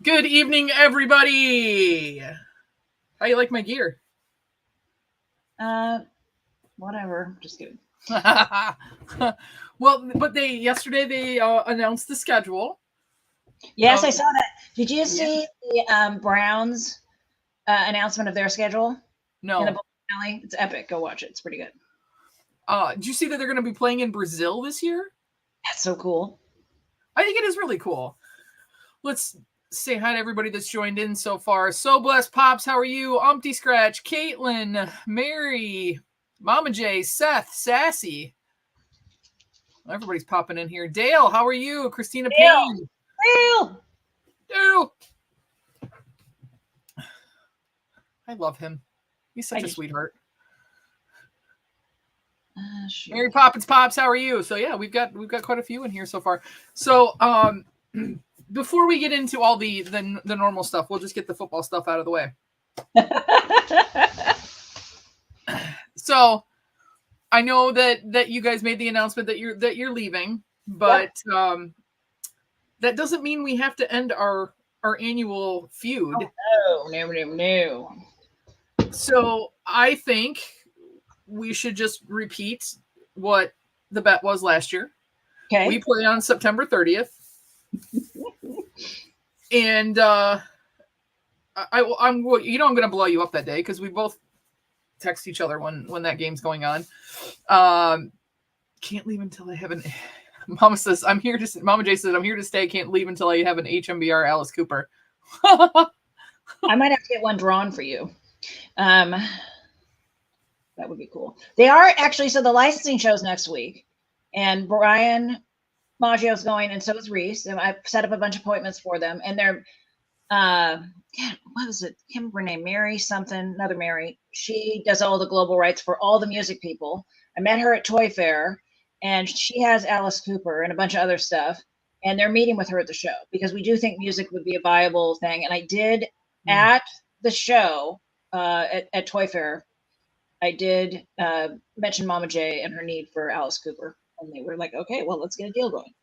Good evening, everybody. How you like my gear? Whatever. Just kidding. Well, but yesterday they announced the schedule. Yes, I saw that. Did you see the Browns announcement of their schedule in the No. bowling alley? It's epic. Go watch it. It's pretty good. Did you see that they're going to be playing in Brazil this year? That's so cool. I think it is really cool. Let's say hi to everybody that's joined in so far. So blessed, Pops. How are you? Umpty Scratch, Caitlin, Mary, Mama J, Seth, Sassy. Everybody's popping in here. Dale, how are you? Christina Payne. Dale. I love him. He's such a sweetheart. Mary Poppins Pops, how are you? So yeah, we've got quite a few in here so far. So before we get into all the normal stuff, we'll just get the football stuff out of the way. So I know that you guys made the announcement that you're leaving, but that doesn't mean we have to end our annual feud. Oh, no. So I think we should just repeat what the bet was last year. Okay. We play on September 30th. And I'm going to blow you up that day because we both text each other when that game's going on. Can't leave until I have an Mama says I'm here to Mama J says I'm here to stay, can't leave until I have an HMBR Alice Cooper. I might have to get one drawn for you. That would be cool. They are actually, so the licensing show's next week, and Brian Maggio's going, and so is Reese. And I've set up a bunch of appointments for them, and they're, what was it? I can't remember her name, Mary something, another Mary. She does all the global rights for all the music people. I met her at Toy Fair, and she has Alice Cooper and a bunch of other stuff, and they're meeting with her at the show because we do think music would be a viable thing. And I did at the show at Toy Fair, I did mention Mama J and her need for Alice Cooper, and they were like, "Okay, well, let's get a deal going."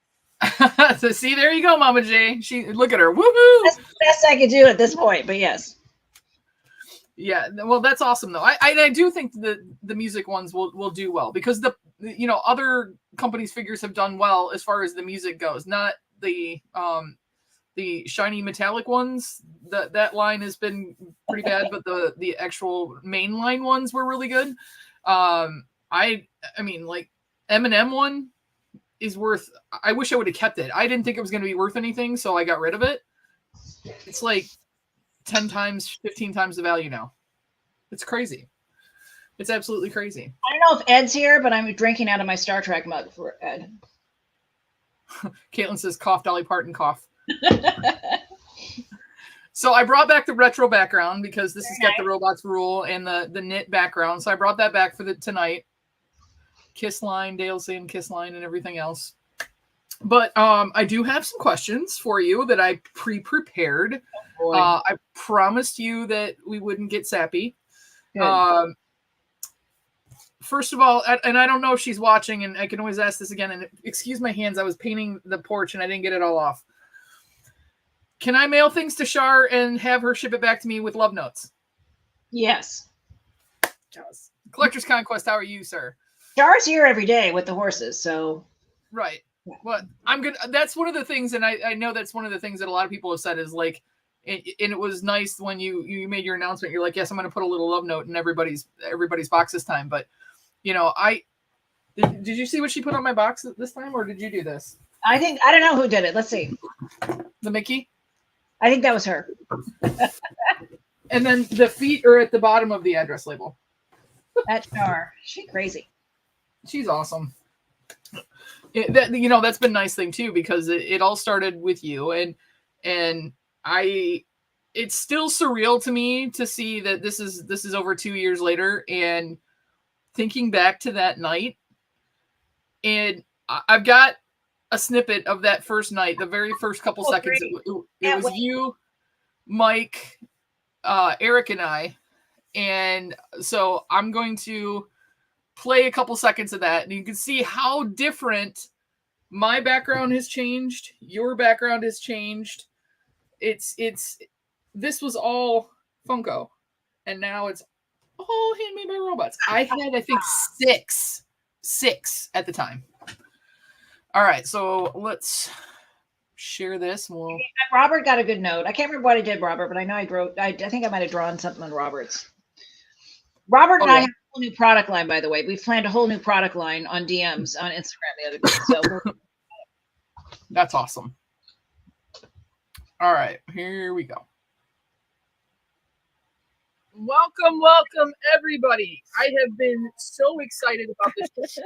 So see, there you go, Mama J. She look at her, woohoo! That's the best I could do at this point, but yes. Yeah, well, that's awesome though. I do think the music ones will do well because the other companies' figures have done well as far as the music goes. Not the shiny metallic ones. That line has been pretty bad, but the actual mainline ones were really good. I mean, like M&M one is worth. I wish I would have kept it. I didn't think it was going to be worth anything, so I got rid of it. It's like 10 times, 15 times the value now. It's crazy. It's absolutely crazy. I don't know if Ed's here, but I'm drinking out of my Star Trek mug for Ed. Caitlin says, cough, Dolly Parton, cough. So I brought back the retro background because this has got the robots rule and the knit background. So I brought that back for tonight. Kiss line, Dale's saying kiss line and everything else. But I do have some questions for you that I pre-prepared. I promised you that we wouldn't get sappy. First of all, and I don't know if she's watching, and I can always ask this again. And excuse my hands, I was painting the porch and I didn't get it all off. Can I mail things to Shar and have her ship it back to me with love notes? Yes. Collector's Conquest, how are you, sir? Shar's here every day with the horses, so. Right. Well, I'm good. That's one of the things, and I know that's one of the things that a lot of people have said is like, and it was nice when you made your announcement. You're like, yes, I'm going to put a little love note in everybody's box this time. But, did you see what she put on my box this time, or did you do this? I don't know who did it. Let's see. The Mickey? I think that was her. And then the feet are at the bottom of the address label. That's Shar. She's crazy. She's awesome. That's been a nice thing too, because it all started with you, and it's still surreal to me to see that this is over 2 years later, and thinking back to that night, and I've got a snippet of that first night, the very first couple seconds. It was you, Mike, Eric, and I, and so I'm going to play a couple seconds of that, and you can see how different my background has changed, your background has changed, this was all Funko, and now it's all Handmade by Robots. I had, I think, six at the time. All right, so let's share this. We'll... Robert got a good note. I can't remember what I did, Robert, but I know I think I might have drawn something on Robert's. Robert and I have a whole new product line, by the way. We've planned a whole new product line on DMs on Instagram the other day. So that's awesome. All right, here we go. Welcome, everybody. I have been so excited about this.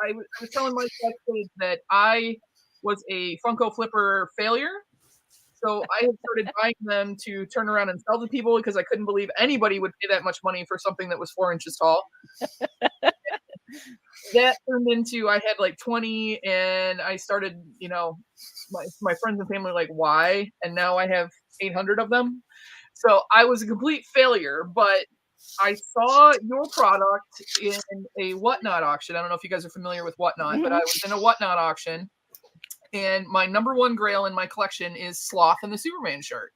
I was telling my backstage that I was a Funko Flipper failure. So I had started buying them to turn around and sell to people because I couldn't believe anybody would pay that much money for something that was 4 inches tall. That turned into, I had like 20, and I started, my friends and family were like, why? And now I have 800 of them. So I was a complete failure, but I saw your product in a Whatnot auction. I don't know if you guys are familiar with Whatnot, but I was in a Whatnot auction, and my number one grail in my collection is Sloth and the Superman shirt.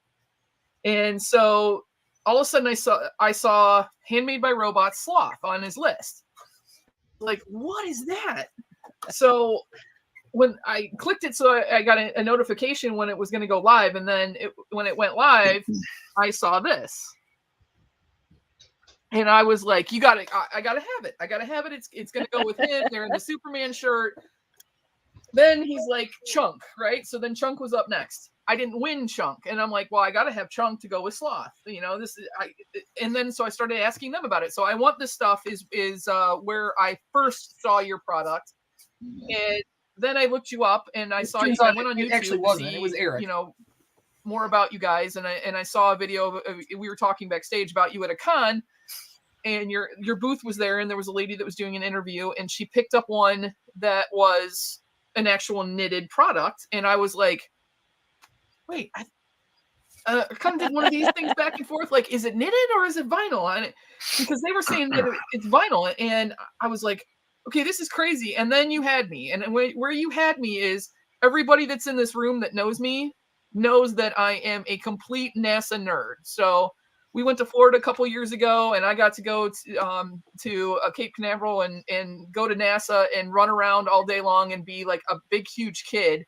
And so all of a sudden I saw Handmade by Robots Sloth on his list. Like, what is that? So when I clicked it, so I got a notification when it was going to go live, and then when it went live, I saw this. And I was like, I gotta have it. I gotta have it. It's gonna go with him. They're in the Superman shirt. Then he's like, Chunk, right? So then Chunk was up next. I didn't win Chunk. And I'm like, well, I gotta have Chunk to go with Sloth. And then so I started asking them about it. So I Want This Stuff is where I first saw your product. And then I looked you up and I saw you. I went on YouTube. Actually wasn't. It was Eric. More about you guys. And I saw a video of we were talking backstage about you at a con. And your booth was there, and there was a lady that was doing an interview, and she picked up one that was an actual knitted product, and I was like, wait, I kind of did one of these things back and forth, like, is it knitted or is it vinyl? And because they were saying that it's vinyl, and I was like, okay, this is crazy. And then you had me, and where you had me is everybody that's in this room that knows me knows that I am a complete NASA nerd. So we went to Florida a couple years ago, and I got to go to Cape Canaveral and go to NASA and run around all day long and be like a big, huge kid.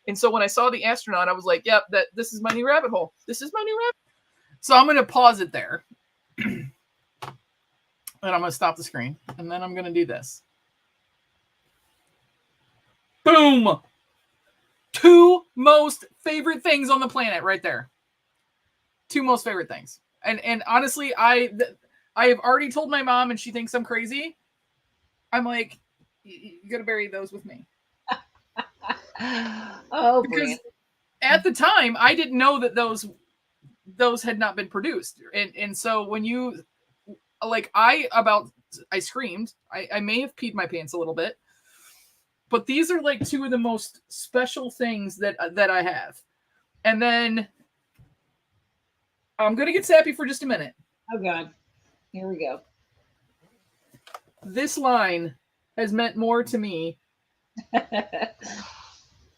And so when I saw the astronaut, I was like, yep, this is my new rabbit hole. This is my new rabbit hole. So I'm going to pause it there. And I'm going to stop the screen. And then I'm going to do this. Boom! 2 most favorite things on the planet right there. 2 most favorite things. And honestly, I have already told my mom, and she thinks I'm crazy. I'm like, you gotta bury those with me. Oh, because at the time I didn't know that those had not been produced. And so when you I screamed. I may have peed my pants a little bit. But these are like 2 of the most special things that I have. And then I'm going to get sappy for just a minute. Oh, God. Here we go. This line has meant more to me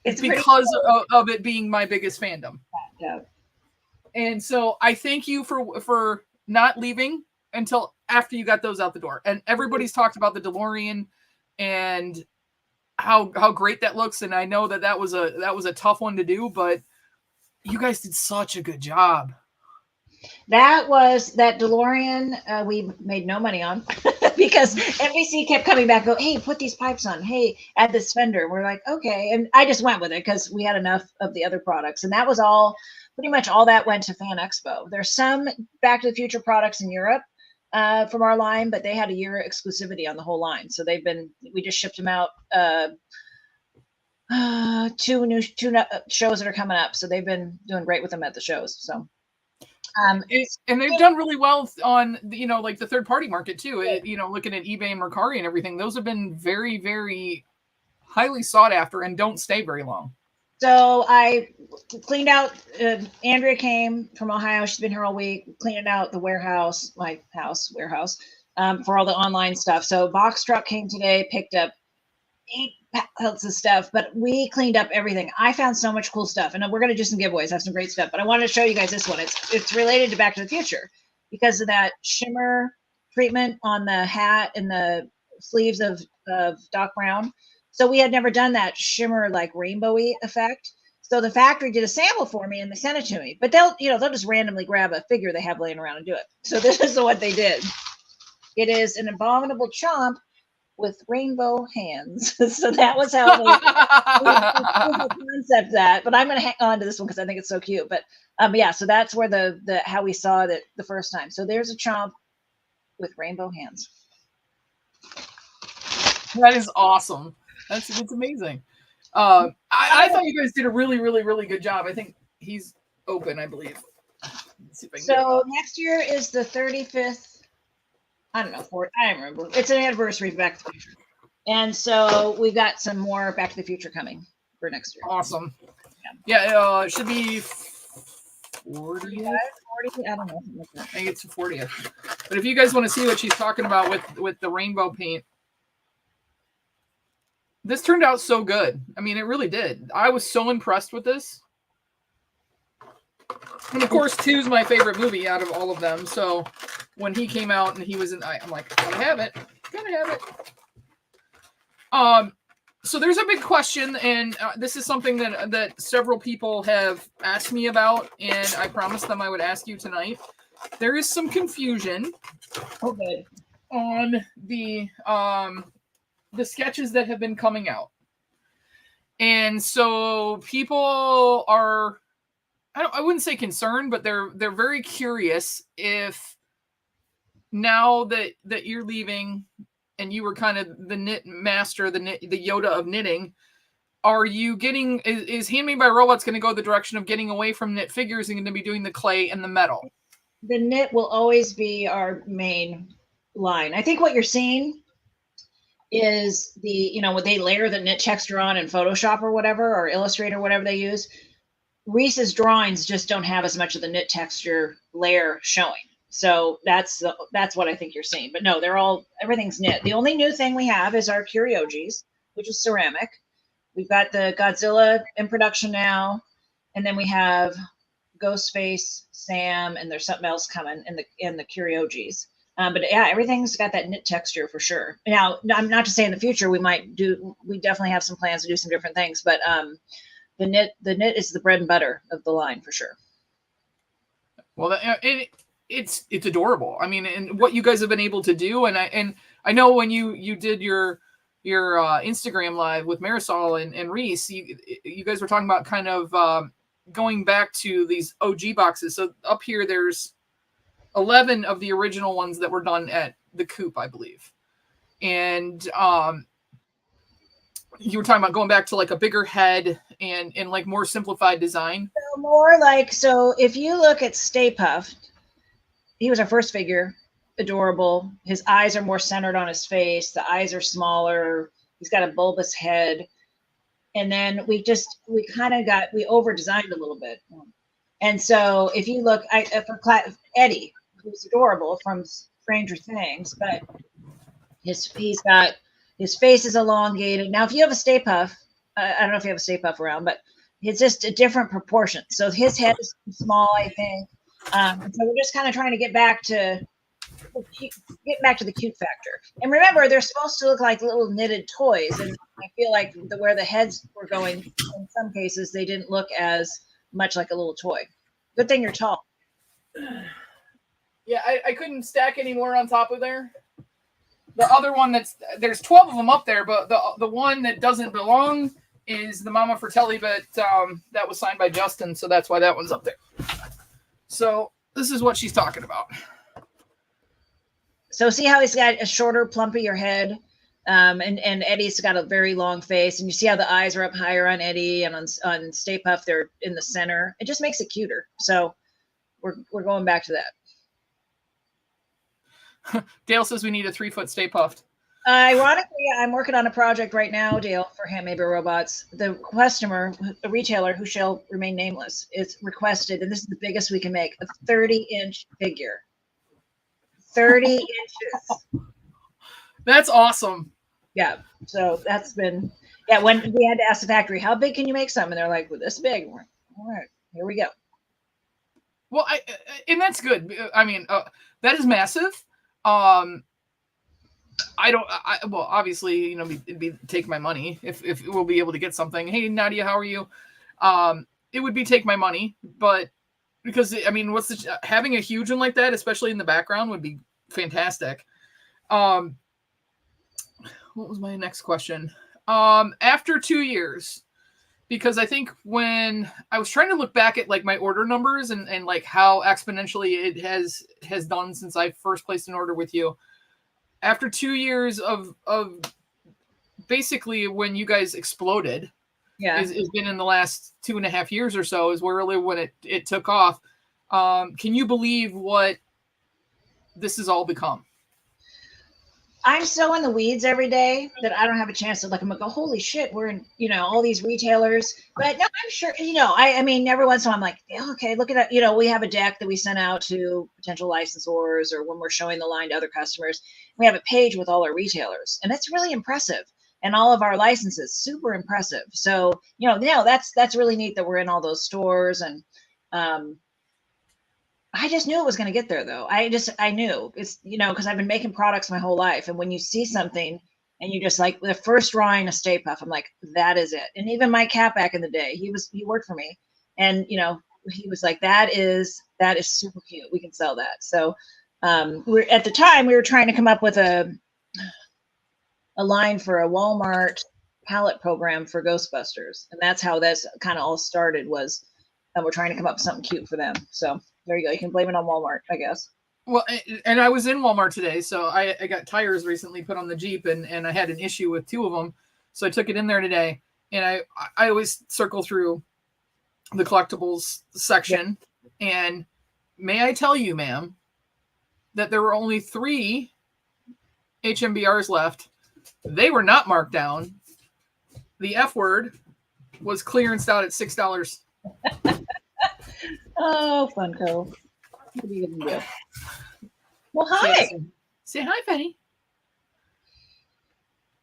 it's because of it being my biggest fandom. Yeah. And so I thank you for not leaving until after you got those out the door. And everybody's talked about the DeLorean and how great that looks. And I know that was a tough one to do, but you guys did such a good job. That DeLorean we made no money on because NBC kept coming back, go, hey, put these pipes on. Hey, add this fender. We're like, okay. And I just went with it because we had enough of the other products. And that was pretty much all that went to Fan Expo. There's some Back to the Future products in Europe from our line, but they had a year exclusivity on the whole line. So we just shipped them out 2 new shows that are coming up. So they've been doing great with them at the shows. So. And they've done really well on the third party market too. Looking at eBay and Mercari and everything, those have been very, very highly sought after and don't stay very long. So I cleaned out. Andrea came from Ohio. She's been here all week. Cleaning out the warehouse, my warehouse, for all the online stuff. So box truck came today, picked up pallets of stuff, but we cleaned up everything. I found so much cool stuff, and we're going to do some giveaways. I have some great stuff, but I wanted to show you guys this one. It's related to Back to the Future because of that shimmer treatment on the hat and the sleeves of Doc Brown. So we had never done that shimmer like rainbowy effect. So the factory did a sample for me and they sent it to me. But they'll just randomly grab a figure they have laying around and do it. So this is what they did. It is an abominable chomp with rainbow hands. So that was how they concept that. But I'm going to hang on to this one because I think it's so cute. But yeah, so that's where the how we saw it the first time. So there's a chomp with rainbow hands. That is awesome. That's amazing. I thought you guys did a really, really, really good job. I think he's open, I believe. So next year is the 35th. I don't know, I don't remember. It's an anniversary of Back to the Future. And so we've got some more Back to the Future coming for next year. Awesome. Yeah, it should be 40. I don't know. I think it's 40th. But if you guys want to see what she's talking about with the rainbow paint, this turned out so good. I mean, it really did. I was so impressed with this. And of course, 2 is my favorite movie out of all of them. So when he came out and he was in, I'm like, gotta have it. So there's a big question, and this is something that several people have asked me about, and I promised them I would ask you tonight. There is some confusion on the sketches that have been coming out. And so people are, I wouldn't say concerned, but they're very curious if now that you're leaving and you were kind of the knit master, the Yoda of knitting, are you getting, is Handmade by Robots going to go the direction of getting away from knit figures and going to be doing the clay and the metal? The knit will always be our main line. I think what you're seeing is when they layer the knit texture on in Photoshop or whatever, or Illustrator, whatever they use, Reese's drawings just don't have as much of the knit texture layer showing. So that's what I think you're seeing. But no, everything's knit. The only new thing we have is our Curiojis, which is ceramic. We've got the Godzilla in production now, and then we have Ghostface, Sam, and there's something else coming in the Curiojis. But yeah, everything's got that knit texture for sure. Now, I'm not to say in the future we definitely have some plans to do some different things, but the knit is the bread and butter of the line for sure. Well, it's adorable. I mean, and what you guys have been able to do, and I know when you did your Instagram live with Marisol and Reese, you guys were talking about kind of going back to these OG boxes. So up here, there's 11 of the original ones that were done at the Coop, I believe. And you were talking about going back to like a bigger head and like more simplified design. So if you look at Stay Puft, he was our first figure, adorable. His eyes are more centered on his face. The eyes are smaller. He's got a bulbous head. And then we over designed a little bit. And so if you look for Eddie, who's adorable from Stranger Things, but his face is elongated. Now, if you have a Stay Puft, I don't know if you have a Stay Puft around, but it's just a different proportion. So his head is small, I think. So we're just kind of trying to get back to the cute factor. And remember, they're supposed to look like little knitted toys, and I feel like where the heads were going, in some cases, they didn't look as much like a little toy. Good thing you're tall. Yeah, I couldn't stack any more on top of there. The other one there's 12 of them up there, but the one that doesn't belong is the Mama Fratelli, but that was signed by Justin, so that's why that one's up there. So this is what she's talking about. So see how he's got a shorter, plumpier head, and Eddie's got a very long face, and you see how the eyes are up higher on Eddie, and on Stay Puft they're in the center. It just makes it cuter. So we're going back to that. Dale says we need a 3-foot Stay Puft. Ironically, I'm working on a project right now, Dale, for Handmade by Robots. The customer, a retailer who shall remain nameless, is requested, and this is the biggest we can make, a 30-inch figure. 30 inches. That's awesome. Yeah. So that's been, Yeah, when we had to ask the factory, how big can you make some? And they're like, well, this big. We're, all right, here we go. Well, and that's good. I mean, that is massive. Well, obviously, you know, it'd be take my money if we'll be able to get something. Hey, Nadia, how are you? It would be take my money, but because I mean, having a huge one like that, especially in the background, would be fantastic. What was my next question? After 2 years, because I think when I was trying to look back at like my order numbers and like how exponentially it has done since I first placed an order with you. After 2 years of basically when you guys exploded, has been in the last 2.5 years or so is where really when it took off. Can you believe what this has all become? I'm so in the weeds every day that I don't have a chance to look. I'm like, oh, holy shit, we're in, you know, all these retailers. But no, I'm sure, you know, I mean, every once in a while I'm like, yeah, okay, look at that. You know, we have a deck that we send out to potential licensors or when we're showing the line to other customers. We have a page with all our retailers, and that's really impressive. And all of our licenses, super impressive. So, you know, that's really neat that we're in all those stores. And I just knew it was going to get there, though. I knew it's, you know, because I've been making products my whole life. And when you see something and you just like the first drawing a Stay Puft, I'm like, that is it. And even my cat back in the day, he worked for me. And, you know, he was like, that is super cute. We can sell that. So at the time we were trying to come up with a line for a Walmart palette program for Ghostbusters. And that's how this kind of all started was we're trying to come up with something cute for them. So there you go. You can blame it on Walmart, I guess. Well, and I was in Walmart today, so I got tires recently put on the Jeep, and I had an issue with 2 of them, so I took it in there today. And I always circle through the collectibles section, and may I tell you, ma'am, that there were only 3 HMBRs left. They were not marked down. The F word was clearanced out at $6. Oh, Funko. What are you going to do? Well, hi. Say hi, Penny.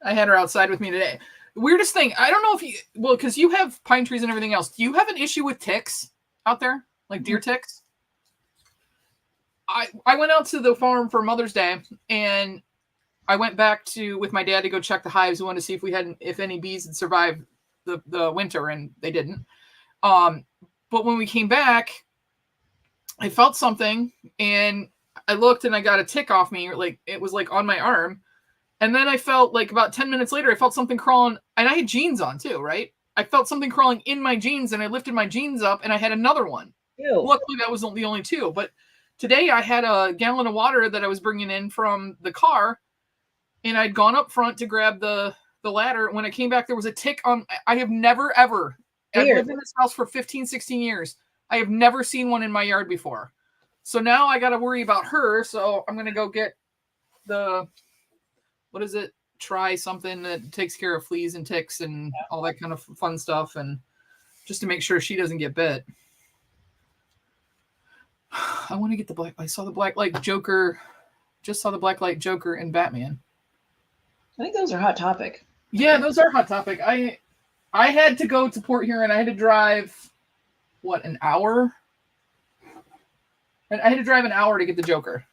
I had her outside with me today. The weirdest thing, I don't know if because you have pine trees and everything else. Do you have an issue with ticks out there? Like deer ticks? I went out to the farm for Mother's Day, and I went back with my dad to go check the hives. We wanted to see if any bees had survived the winter, and they didn't. But when we came back, I felt something, and I looked, and I got a tick off me. Like it was like on my arm, and then I felt like about 10 minutes later, I felt something crawling, and I had jeans on too, right? I felt something crawling in my jeans, and I lifted my jeans up, and I had another one. Ew. Luckily, that was the only 2. But today, I had a gallon of water that I was bringing in from the car, and I'd gone up front to grab the ladder. When I came back, there was a tick on. I have never ever. I've lived in this house for 15, 16 years. I have never seen one in my yard before. So now I got to worry about her. So I'm going to go get what is it? Try something that takes care of fleas and ticks and all that kind of fun stuff. And just to make sure she doesn't get bit. I want to get I saw the Blacklight Joker. Just saw the Blacklight Joker and Batman. I think those are Hot Topic. Yeah, those are Hot Topic. I had to go to Port Huron. I had to drive, an hour? And I had to drive an hour to get the Joker.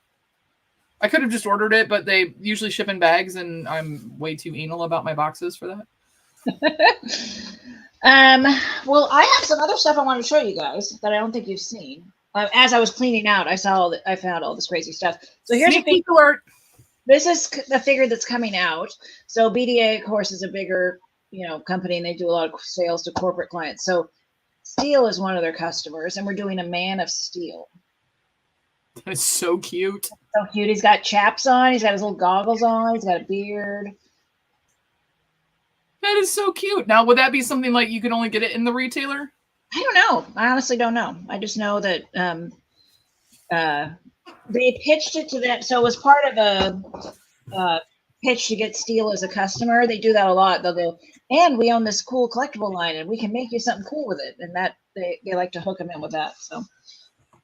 I could have just ordered it, but they usually ship in bags, and I'm way too anal about my boxes for that. Well, I have some other stuff I want to show you guys that I don't think you've seen. As I was cleaning out, I found all this crazy stuff. So here's a peek alert. This is the figure that's coming out. So BDA, of course, is a bigger, company, and they do a lot of sales to corporate clients. So Steel is one of their customers, and we're doing a Man of Steel. That's so cute. So cute. He's got chaps on. He's got his little goggles on. He's got a beard. That is so cute. Now, would that be something like you could only get it in the retailer? I don't know. I honestly don't know. I just know that they pitched it to them. So it was part of a pitch to get Steel as a customer. They do that a lot. They'll go, and we own this cool collectible line, and we can make you something cool with it. And that they like to hook them in with that. So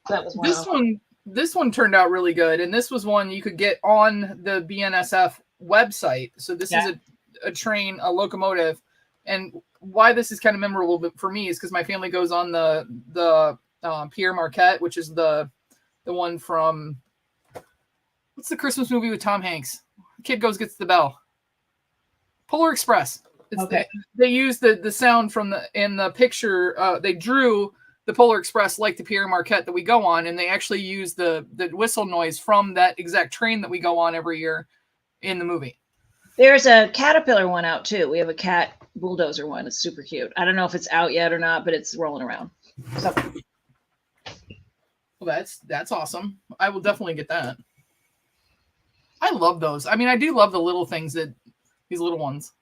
that was one. This one turned out really good, and this was one you could get on the BNSF website. So this is a train, a locomotive And why this is kind of memorable for me is because my family goes on the Pierre Marquette, which is the one from, what's the Christmas movie with Tom Hanks? The kid gets the bell. Polar Express. Okay. They used the sound from in the picture. They drew the Polar Express like the Pierre Marquette that we go on, and they actually use the whistle noise from that exact train that we go on every year in the movie. There's a Caterpillar one out too. We have a cat bulldozer one. It's super cute. I don't know if it's out yet or not, but it's rolling around. So, well, that's awesome. I will definitely get that. I love those. I mean, I do love the little things these little ones.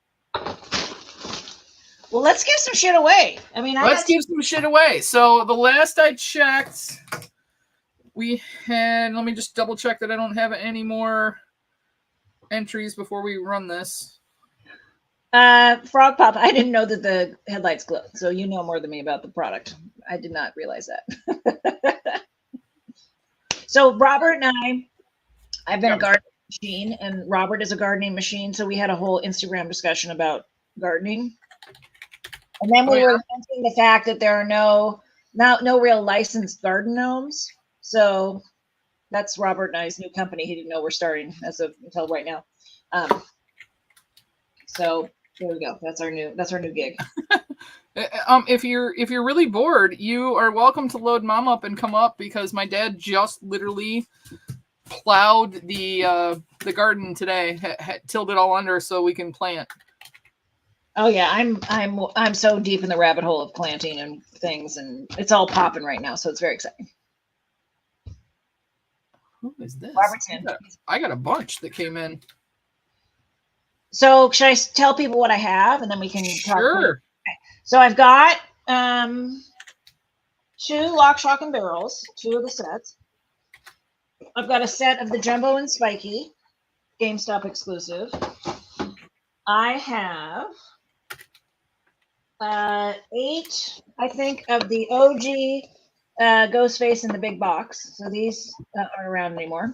Well, let's give some shit away. I mean, let's give some shit away. So the last I checked, we had, let me just double check that I don't have any more entries before we run this. Frog Pop, I didn't know that the headlights glow. So you know more than me about the product. I did not realize that. So Robert and I've been a gardening machine, and Robert is a gardening machine. So we had a whole Instagram discussion about gardening. And then we were mentioning the fact that there are no real licensed garden gnomes. So that's Robert and I's new company. He didn't know we're starting until right now. So there we go. That's our new gig. If you're really bored, you are welcome to load Mom up and come up, because my dad just literally plowed the garden today, tilled it all under so we can plant. Oh yeah, I'm so deep in the rabbit hole of planting and things, and it's all popping right now, so it's very exciting. Who is this? Robertson. I got a bunch that came in. So should I tell people what I have, and then we can talk? Sure. Okay. So I've got 2 Lock, Shock, and Barrels, 2 of the sets. I've got a set of the Jumbo and Spiky, GameStop exclusive. I have 8, I think, of the OG Ghostface in the big box. So these aren't around anymore.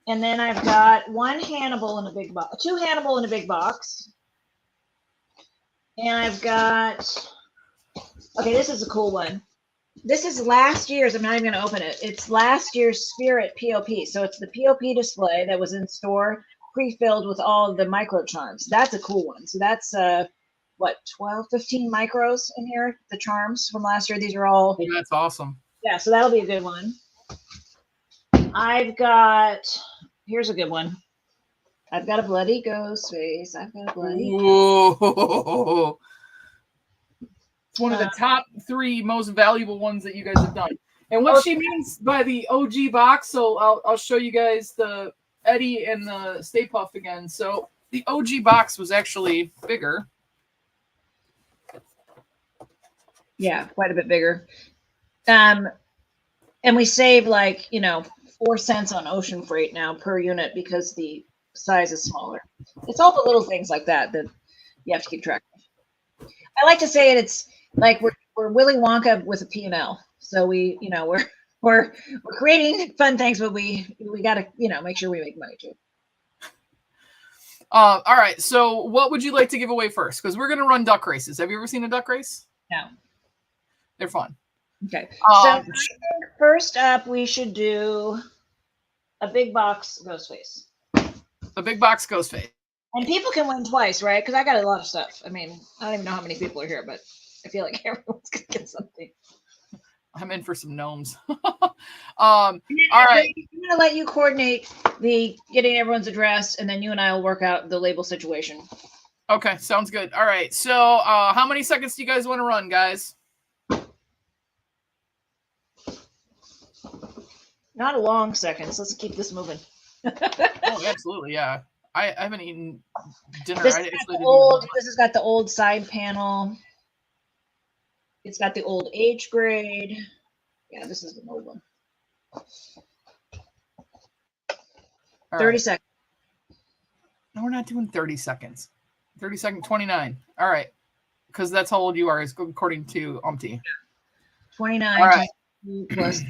And then I've got 1 Hannibal in a big box, 2 Hannibal in a big box. And I've got, okay, this is a cool one. This is last year's, I'm not even going to open it. It's last year's Spirit POP. So it's the POP display that was in store, pre-filled with all of the micro charms. That's a cool one. So that's 12, 15 micros in here, the charms from last year. These are all. Oh, that's awesome. Yeah, so that'll be a good one. I've got, here's a good one. I've got a bloody Ghostface. I've got a bloody. Whoa. It's one of the top 3 most valuable ones that you guys have done. And what she means by the OG box, so I'll show you guys the Eddie and the Stay Puft again. So the OG box was actually bigger. Yeah, quite a bit bigger. And we save 4 cents on ocean freight now per unit because the size is smaller. It's all the little things like that you have to keep track of. I like to say it's like we're Willy Wonka with a P&L. So we're creating fun things, but we got to make sure we make money too. All right. So what would you like to give away first? Because we're gonna run duck races. Have you ever seen a duck race? No. They're fun. Okay. So I think first up we should do a big box Ghostface. A big box Ghostface. And people can win twice, right? Because I got a lot of stuff. I mean, I don't even know how many people are here, but I feel like everyone's gonna get something. I'm in for some gnomes. All right. I'm gonna let you coordinate the getting everyone's address, and then you and I will work out the label situation. Okay, sounds good. All right. So how many seconds do you guys want to run, guys? Not a long seconds. Let's keep this moving. Oh, absolutely, yeah. I haven't eaten dinner. This has got the old side panel. It's got the old age grade. Yeah, this is an old one. 30 seconds. No, we're not doing 30 seconds. 30 seconds, 29. All right. Because that's how old you are, is according to Umpty. 29 All right. plus.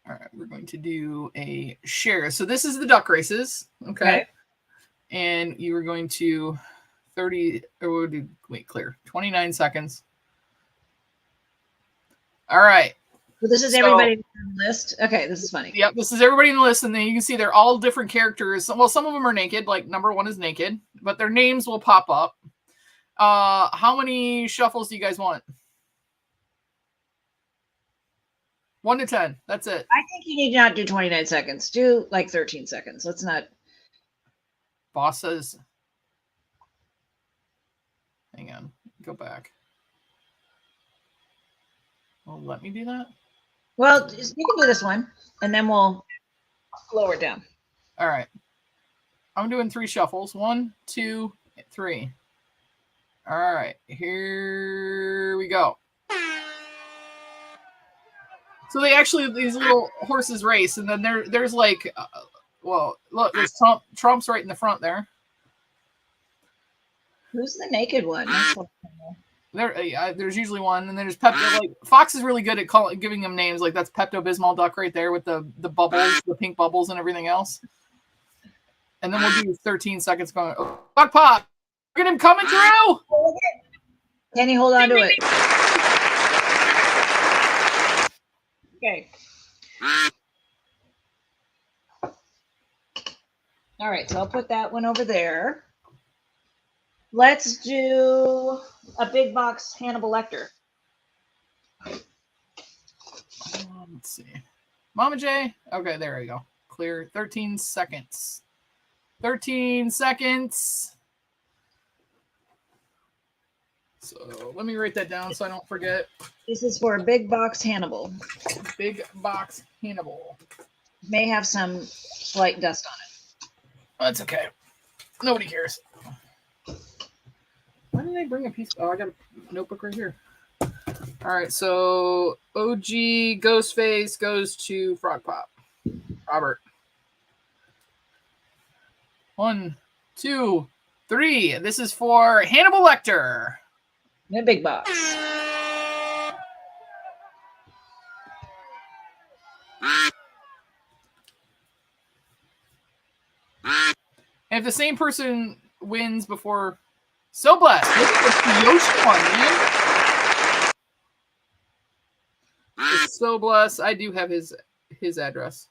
All right, we're going to do a share. So this is the duck races. Okay. And you are going to 30, or wait, clear, 29 seconds. All right. So this is everybody on the list. Okay, this is funny. Yep, this is everybody in the list, and then you can see they're all different characters. Well, some of them are naked, like number 1 is naked, but their names will pop up. How many shuffles do you guys want? 1 to 10. That's it. I think you need to not do 29 seconds. Do like 13 seconds. Let's not. Boss says, hang on, go back. Well, let me do that. Well, you can do this one, and then we'll lower it down. All right. I'm doing 3 shuffles. 1, 2, 3. All right. Here we go. So they actually, these little horses race, and then there's like, well, look, there's Trump's right in the front there. Who's the naked one? There's usually one, and then there's Pepto. Like Fox is really good at giving them names. Like that's Pepto Bismol duck right there with the bubbles, the pink bubbles, and everything else. And then we'll do 13 seconds going. Oh, Buck Pop, look at him coming through. Can you hold on to it? Okay. All right, so I'll put that one over there. Let's do a big box Hannibal Lecter. Let's see. Mama J. Okay, there we go. Clear. 13 seconds. 13 seconds. So let me write that down so I don't forget. This is for a big box Hannibal. Big box Hannibal. May have some slight dust on it. That's okay. Nobody cares. Why did I bring a piece? Oh, I got a notebook right here. All right, so OG Ghostface goes to Frog Pop. Robert. 1, 2, 3. This is for Hannibal Lecter. In a big box. And if the same person wins before, so blessed. Look at the Yoshi one, man. It's so blessed. I do have his address.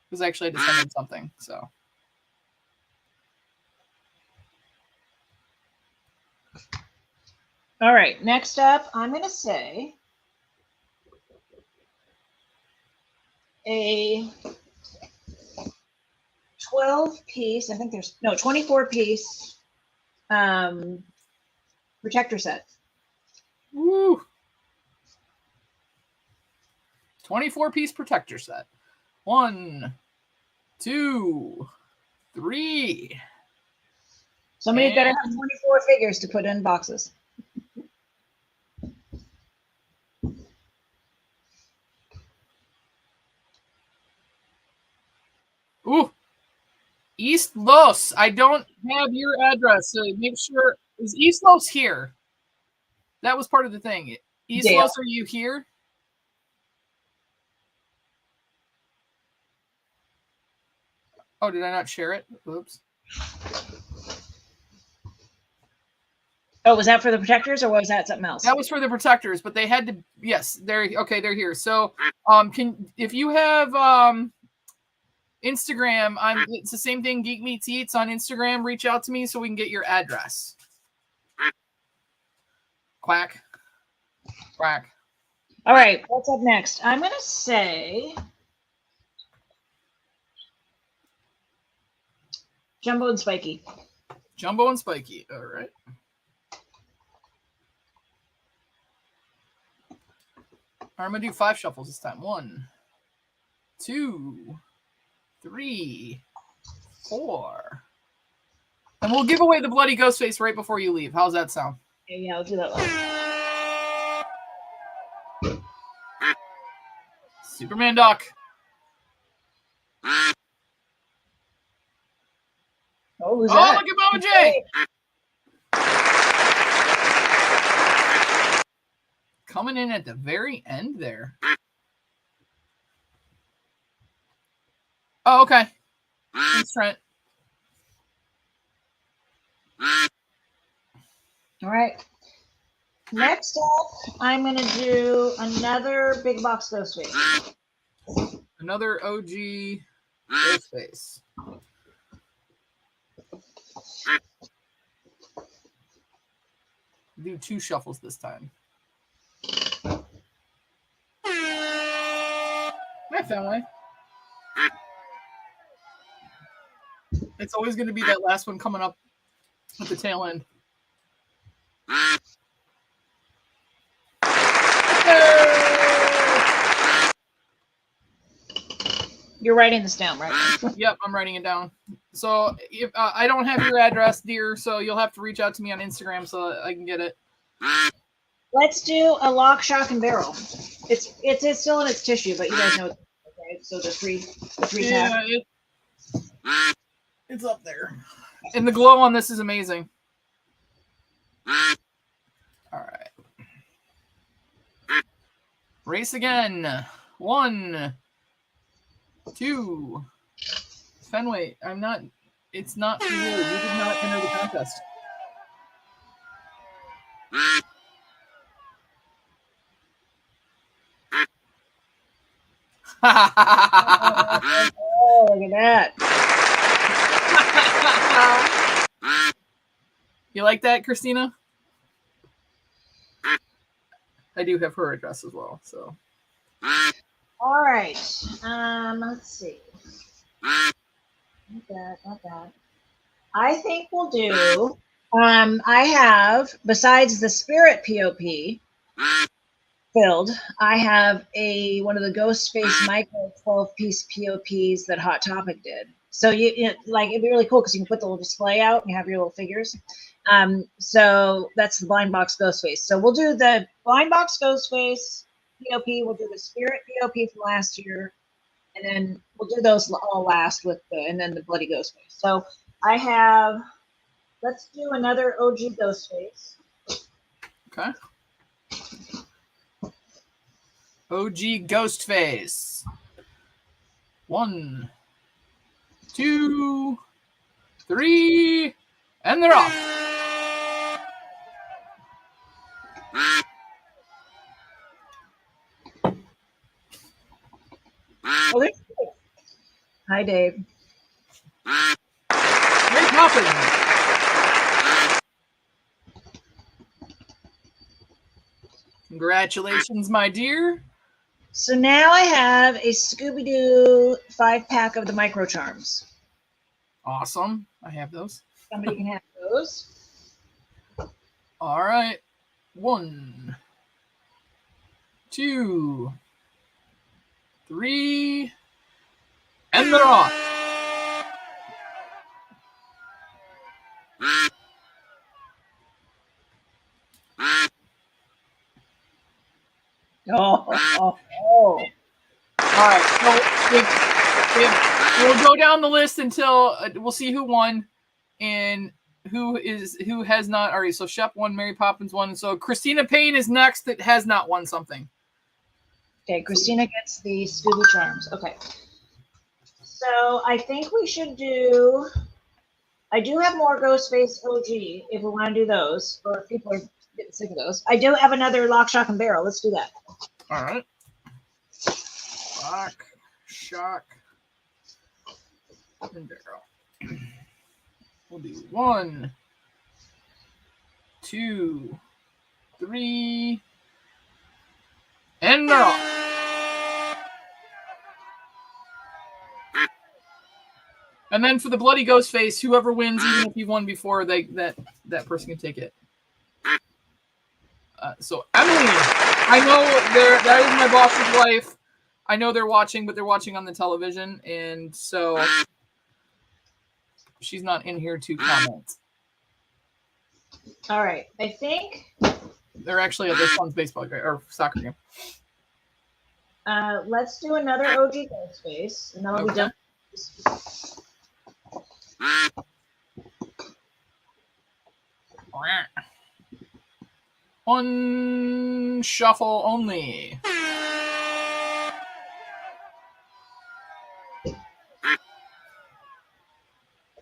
Because actually I just sent him something, so. All right, next up, I'm going to say a 12-piece, I think there's, no, 24-piece protector set. Woo! 24-piece protector set. 1, 2, 3. Somebody's got to have 24 figures to put in boxes. Ooh. East Los. I don't have your address, so make sure. Is East Los here? That was part of the thing. East Dale. Los, are you here? Oh, did I not share it? Oops. Oh, was that for the protectors or was that something else? That was for the protectors, but they had to. Yes, they're okay. They're here. So, if you have Instagram, it's the same thing. Geek Meets Eats on Instagram. Reach out to me so we can get your address. Quack, quack. All right, what's up next? I'm going to say Jumbo and Spiky. Jumbo and Spiky. All right. I'm going to do 5 shuffles this time. 1, 2, 3, 4. And we'll give away the bloody ghost face right before you leave. How's that sound? Yeah, I'll do that one. Superman Doc. Oh, who's that? Look at Mama J. Coming in at the very end there. Oh, okay. Thanks, Trent. All right. Next up, I'm going to do another big box ghost face. Another OG ghost face. Do 2 shuffles this time. Hi, family. It's always going to be that last one coming up at the tail end. You're writing this down, right? Yep, I'm writing it down. So if I don't have your address, dear, so you'll have to reach out to me on Instagram so that I can get it. Let's do a lock, shock, and barrel. It's still in its tissue, but you guys know. Okay, so the three Yeah, it's up there. And the glow on this is amazing. All right. Race again. 1, 2. Fenway, it's not for you. You did not enter the contest. Oh, look at that. You like that, Christina? I do have her address as well, so. All right. Let's see. Not that. I think we'll do. I have, besides the spirit POP filled, I have one of the Ghost Face Micro 12-piece POPs that Hot Topic did. So like it'd be really cool because you can put the little display out and you have your little figures. So that's the blind box Ghost Face. So we'll do the blind box Ghost Face POP. We'll do the spirit POP from last year, and then we'll do those all last and then the bloody Ghost Face. So I have. Let's do another OG Ghost Face. Okay. OG Ghost Face. 1, 2, 3, and they're off. Oh, there's Dave. Hi, Dave. Great popping. Congratulations, my dear. So now I have a Scooby-Doo 5-pack of the Micro Charms. Awesome. I have those. Somebody can have those. All right. 1, 2, 3, and they're off. Oh. All right. So if we'll go down the list until we'll see who won and who has not already. So Shep won, Mary Poppins won. So Christina Payne is next that has not won something. Okay, Christina gets the Scooby Charms. Okay. So I think we should do. I do have more Ghostface OG if we want to do those, or if people are getting sick of those. I do have another Lock, Shock, and Barrel. Let's do that. All right. Lock, Shock, and Barrel. We'll do 1, 2, 3, and they're off. And then for the bloody ghost face, whoever wins, even if you won before, that person can take it. So Emily, I know that is my boss's wife. I know they're watching, but they're watching on the television, and so she's not in here to comment. All right, I think they're actually at their son's baseball game or soccer game. Let's do another OG Ghostface, and then we'll be done. One shuffle only.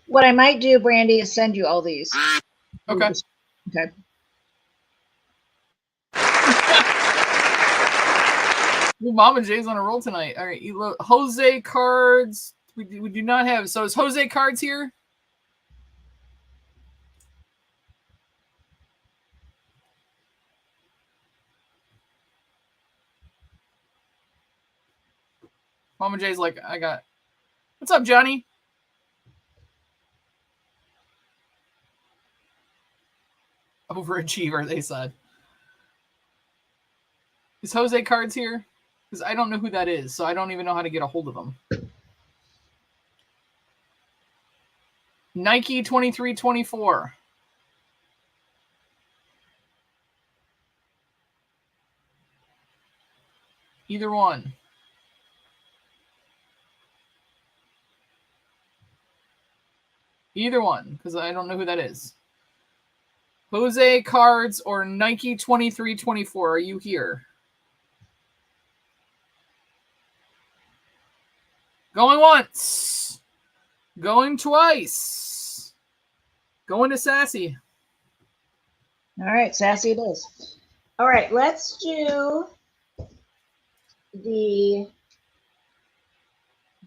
What I might do, Brandy, is send you all these. Okay. Okay. Well, Mama J's on a roll tonight. All right, Jose cards. We do not have. So is Jose cards here? Mama J's like, I got. What's up, Johnny? Overachiever, they said. Is Jose cards here? Because I don't know who that is, so I don't even know how to get a hold of him. Nike 2324. Either one. Either one, because I don't know who that is. Jose cards or Nike 2324. Are you here? Going once. Going twice. Going to Sassy. All right, Sassy it is. All right, let's do the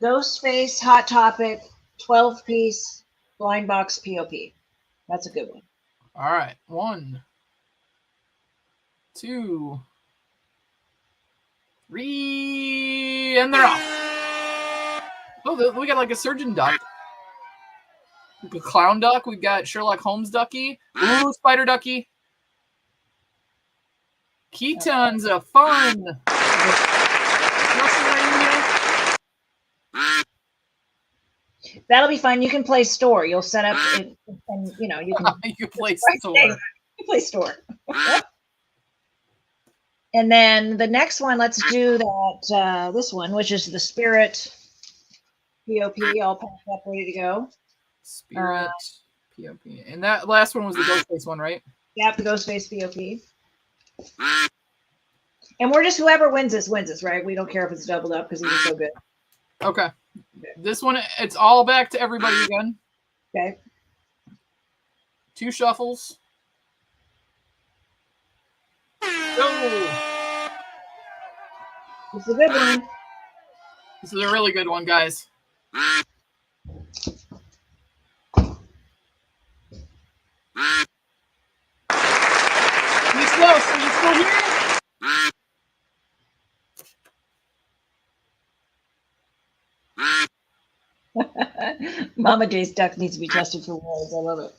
Ghostface Hot Topic 12-piece blind box POP. That's a good one. All right. 1, 2, 3, and they're off. Oh, we got like a surgeon duck. A clown duck. We've got Sherlock Holmes ducky. Ooh, spider ducky. Keaton's a fun. That'll be fun. You can play store. You'll set up, and you know you can. You play store. You play store. And then the next one, let's do that. This one, which is the Spirit POP, all packed up, ready to go. Spirit POP, and that last one was the Ghostface one, right? Yep, the Ghostface POP. And we're just whoever wins this, right? We don't care if it's doubled up because he's so good. Okay. This one, it's all back to everybody again. Okay. 2 shuffles. Go. This is a good one. This is a really good one, guys. He's close. Are you still here? Mama J's duck needs to be tested for wolves. I love it.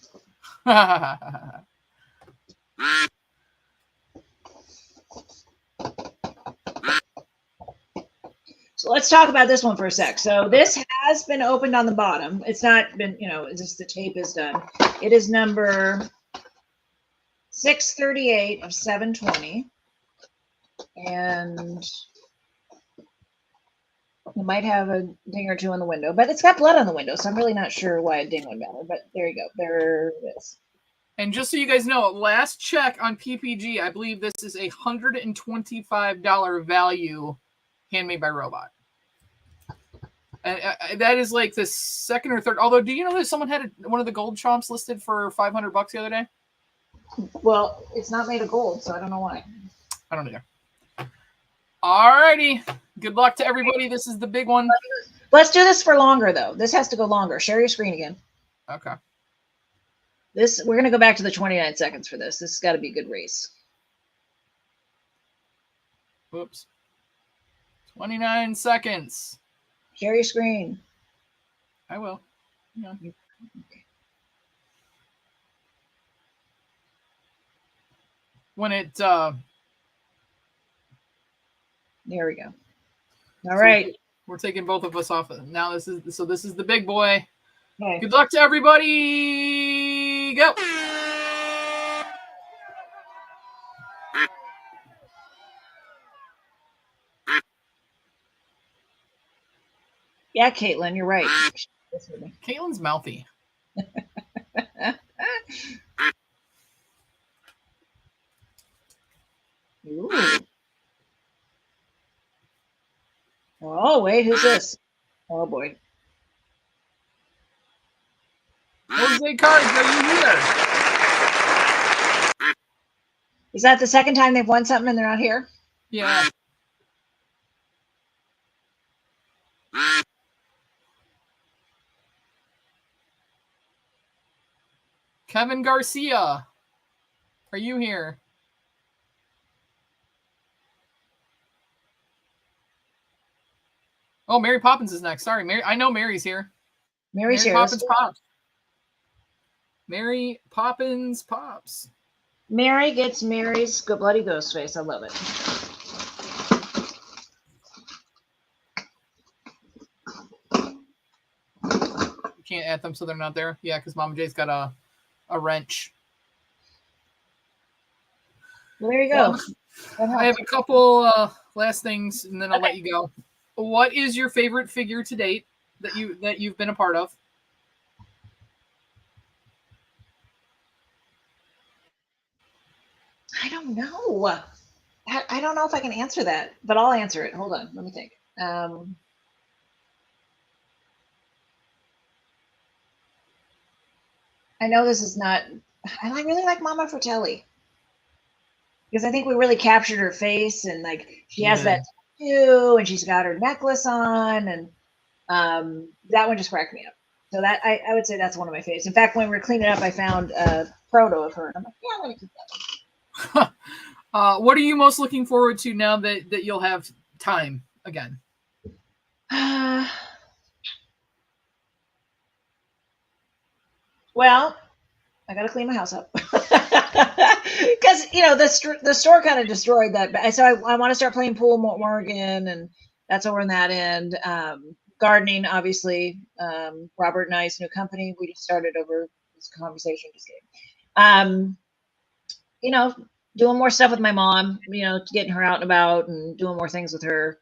So let's talk about this one for a sec. So this has been opened on the bottom. It's not been, it's just the tape is done. It is number 638 of 720. And it might have a ding or two on the window, but it's got blood on the window, so I'm really not sure why a ding would matter. But there you go. There it is. And just so you guys know, last check on PPG, I believe this is a $125 value Handmade by Robot. And that is like the second or third. Although, do you know that someone had one of the gold chomps listed for $500 the other day? Well, it's not made of gold, so I don't know why. I don't either. Alrighty. Good luck to everybody. This is the big one. Let's do this for longer, though. This has to go longer. Share your screen again. Okay. We're going to go back to the 29 seconds for this. This has got to be a good race. Whoops. 29 seconds. Share your screen. I will. Yeah. Okay. When it there we go. All right. We're taking both of us off. Now this is the big boy. Okay. Good luck to everybody. Go. Yeah, Caitlin, you're right. Caitlin's mouthy. Ooh. Oh, wait, who's this? Oh, boy. Jose Cards, are you here? Is that the second time they've won something and they're not here? Yeah. Kevin Garcia, are you here? Oh, Mary Poppins is next. Sorry, Mary. I know Mary's here. Mary's here. Poppins pops. Mary Poppins pops. Mary gets Mary's bloody ghost face. I love it. You can't add them so they're not there. Yeah, because Mama J's got a wrench. Well, there you go. I have a couple last things, and then I'll let you go. What is your favorite figure to date that you've been a part of? I don't know. I don't know if I can answer that, but I'll answer it. Hold on, let me think. I know this is not. I really like Mama Fratelli because I think we really captured her face, and like she has that tattoo, and she's got her necklace on, and that one just cracked me up. So that I would say that's one of my favorites. In fact, when we were cleaning up, I found a proto of her, and I'm like, yeah, I'm gonna keep that one. What are you most looking forward to now that you'll have time again? Well, I got to clean my house up because the store kind of destroyed that. So I want to start playing pool more again, and that's over on that end. Gardening, obviously. Robert and I's new company. We just started over this conversation. Just kidding. Doing more stuff with my mom. Getting her out and about and doing more things with her.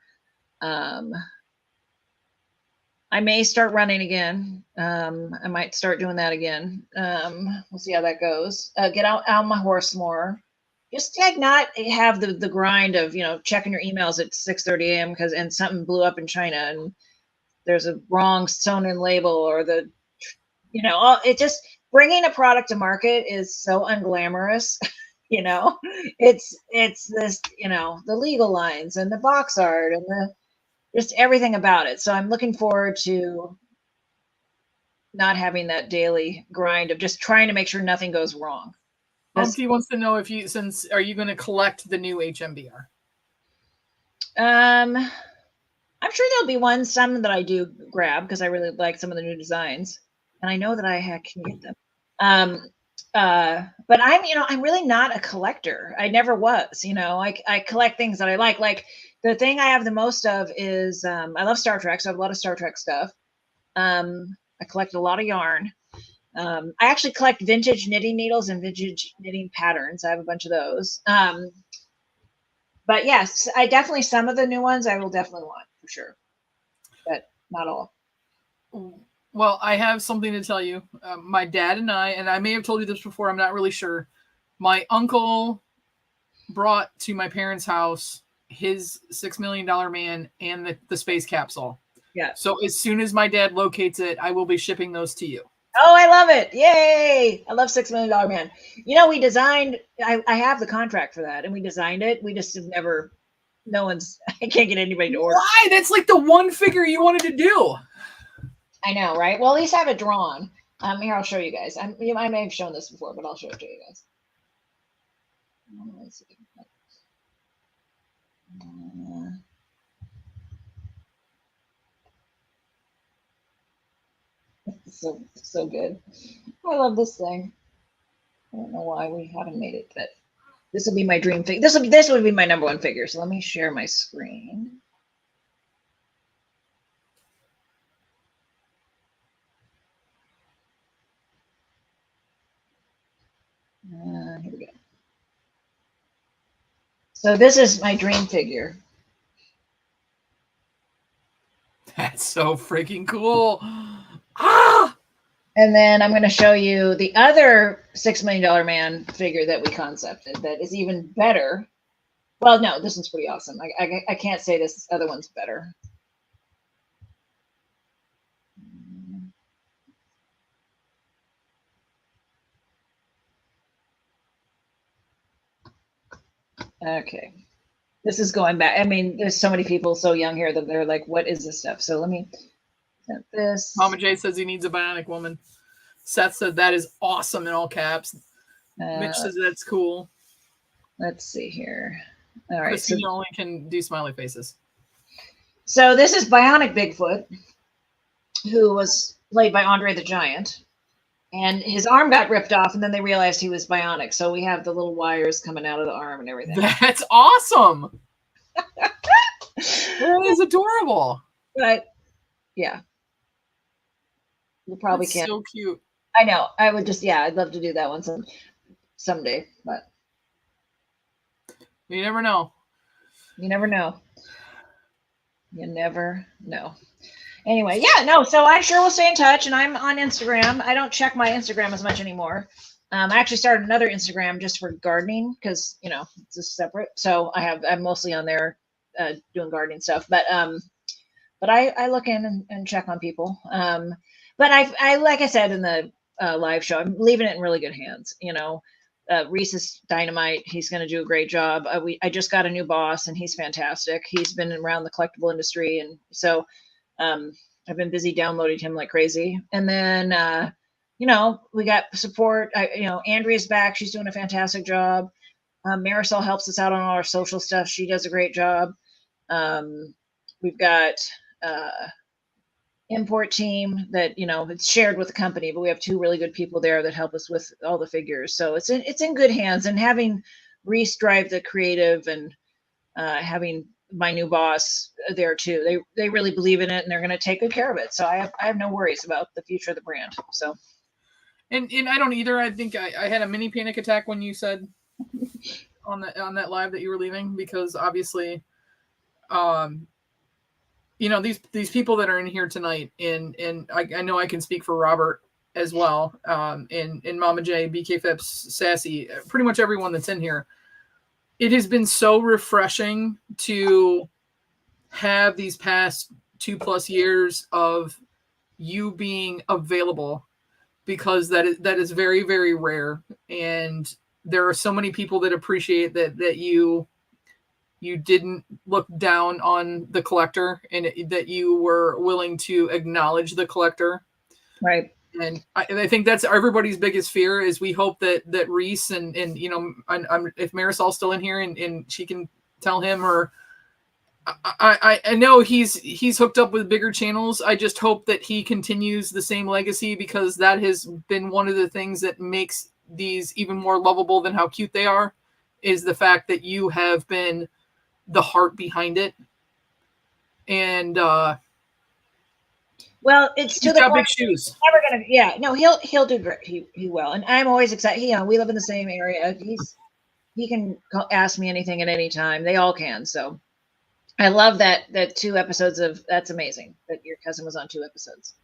I may start running again. I might start doing that again. We'll see how that goes. Get out on my horse more. Just like not have the grind of checking your emails at 6:30 a.m. and something blew up in China and there's a wrong sewn in label or it just bringing a product to market is so unglamorous. It's this the legal lines and the box art and just everything about it. So I'm looking forward to not having that daily grind of just trying to make sure nothing goes wrong. Bumpy wants to know are you going to collect the new HMBR? I'm sure there'll be some that I do grab because I really like some of the new designs, and I know that I can get them. But I'm really not a collector. I never was. I collect things that I like. Like the thing I have the most of is I love Star Trek, so I have a lot of Star Trek stuff. I collect a lot of yarn. I actually collect vintage knitting needles and vintage knitting patterns. I have a bunch of those. But yes, I definitely some of the new ones I will definitely want for sure, but not all. Well, I have something to tell you. My dad and I may have told you this before, I'm not really sure. My uncle brought to my parents' house his $6 million man and the space capsule. Yeah. So as soon as my dad locates it, I will be shipping those to you. Oh, I love it. Yay. I love $6 Million Man. We designed, I have the contract for that and we designed it. We just have never, I can't get anybody to order. Why? That's like the one figure you wanted to do. I know, right? Well, at least I have it drawn. Here, I'll show you guys. I may have shown this before, but I'll show it to you guys. Let's see. So good. I love this thing. I don't know why we haven't made it, but this will be my dream figure. This would be my number one figure. So let me share my screen. Here we go. So this is my dream figure. That's so freaking cool. Ah! And then I'm going to show you the other $6 Million Man figure that we concepted that is even better. Well, no, this one's pretty awesome. I can't say this other one's better. Okay. This is going back. I mean, there's so many people so young here that they're like, what is this stuff? So let me set this. Mama J says he needs a bionic woman. Seth said that is awesome in all caps. Mitch says that's cool. Let's see here. All right. Christina only can do smiley faces. So this is Bionic Bigfoot, who was played by Andre the Giant. And his arm got ripped off, and then they realized he was bionic. So we have the little wires coming out of the arm and everything. That's awesome. That is adorable. But yeah, you probably can't. So cute. I know. I would just, I'd love to do that one someday. But you never know. You never know. You never know. Anyway, so I sure will stay in touch, and I'm on Instagram. I don't check my Instagram as much anymore. I actually started another Instagram just for gardening because, it's just separate. So I'm mostly on there doing gardening stuff. But I look in and check on people. But I like I said in the live show, I'm leaving it in really good hands. Reese is dynamite. He's going to do a great job. I just got a new boss, and he's fantastic. He's been around the collectible industry, and so I've been busy downloading him like crazy. And then, we got support. Andrea's back. She's doing a fantastic job. Marisol helps us out on all our social stuff. She does a great job. We've got import team that, it's shared with the company, but we have two really good people there that help us with all the figures. So it's in good hands, and having Reese drive the creative and having my new boss there too. They really believe in it, and they're going to take good care of it. So I have no worries about the future of the brand. So, and I don't either. I think I had a mini panic attack when you said on that live that you were leaving, because obviously, these people that are in here tonight, and I know I can speak for Robert as well, and Mama J, BK Phipps, Sassy, pretty much everyone that's in here. It has been so refreshing to have these past 2+ years of you being available, because that is very, very rare. And there are so many people that appreciate that you didn't look down on the collector, and that you were willing to acknowledge the collector. Right. And I think that's everybody's biggest fear, is we hope that Reese and if Marisol's still in here and she can tell him, or I know he's hooked up with bigger channels. I just hope that he continues the same legacy, because that has been one of the things that makes these even more lovable than how cute they are, is the fact that you have been the heart behind it. And well, it's to the got point big shoes. Never gonna. He'll do great. He will, and I'm always excited. We live in the same area. He can ask me anything at any time. They all can. So I love that 2 episodes of That's amazing that your cousin was on 2 episodes.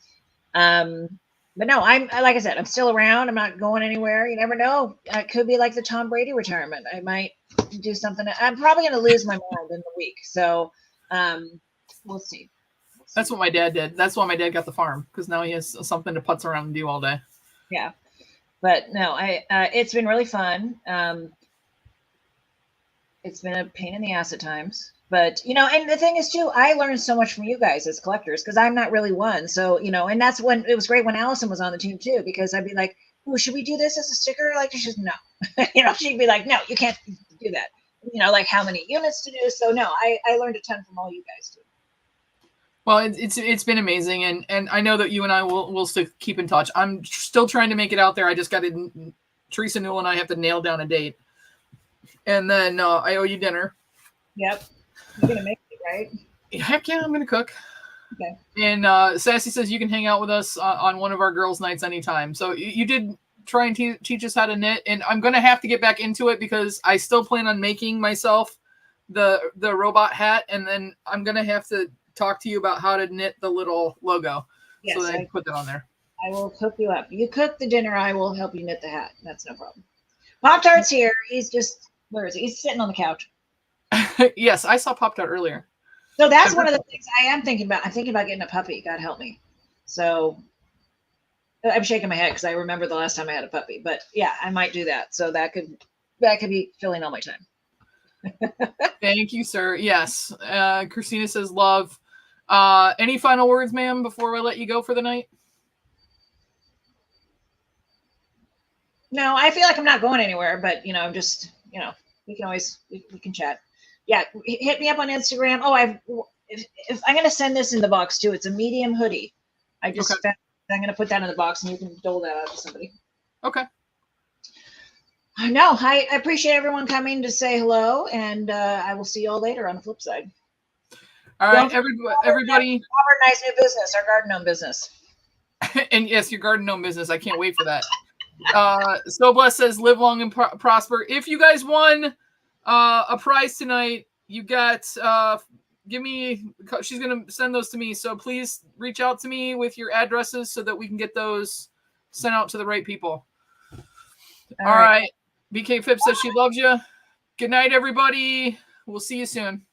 But no, I'm like I said, I'm still around. I'm not going anywhere. You never know. It could be like the Tom Brady retirement. I might do something. I'm probably going to lose my mind in the week. So we'll see. That's what my dad did. That's why my dad got the farm, because now he has something to putz around and do all day. Yeah, but no, it's been really fun. It's been a pain in the ass at times, but and the thing is too, I learned so much from you guys as collectors, because I'm not really one. So and that's when it was great when Allison was on the team too, because I'd be like, "Oh, should we do this as a sticker?" Like, she's no, she'd be like, "No, you can't do that." Like how many units to do. So no, I learned a ton from all you guys too. Well, it's been amazing, and I know that you and I will still keep in touch. I'm still trying to make it out there. I just got to, Teresa Newell and I have to nail down a date, and then I owe you dinner. Yep, you're gonna make it, right? Heck yeah, I'm gonna cook. Okay. And Sassy says you can hang out with us on one of our girls' nights anytime. So you did try and teach us how to knit, and I'm gonna have to get back into it, because I still plan on making myself the robot hat, and then I'm gonna have to talk to you about how to knit the little logo. Yes, so that I can put that on there. I will hook you up. You cook the dinner, I will help you knit the hat. That's no problem. Pop-Tart's here. He's just, where is he? He's sitting on the couch. Yes, I saw Pop-Tart earlier. So that's one of the things I am thinking about. I'm thinking about getting a puppy. God help me. So I'm shaking my head because I remember the last time I had a puppy. But yeah, I might do that. So that could be filling all my time. Thank you, sir. Yes. Christina says love. Any final words, ma'am, before I let you go for the night? No, I feel like I'm not going anywhere, but I'm just, we can always we can chat. Yeah, hit me up on Instagram. Oh, if I'm gonna send this in the box too. It's a medium hoodie. I Okay. just I'm gonna put that in the box, and you can dole that out to somebody. Okay. No, I appreciate everyone coming to say hello, and I will see you all later on the flip side. All right, everybody. Auburn Nice New Business, our garden gnome business. And yes, your garden gnome business. I can't wait for that. So Bless says, live long and prosper. If you guys won a prize tonight, you got give me. She's gonna send those to me. So please reach out to me with your addresses so that we can get those sent out to the right people. All right. BK Phipps says she loves you. Good night, everybody. We'll see you soon.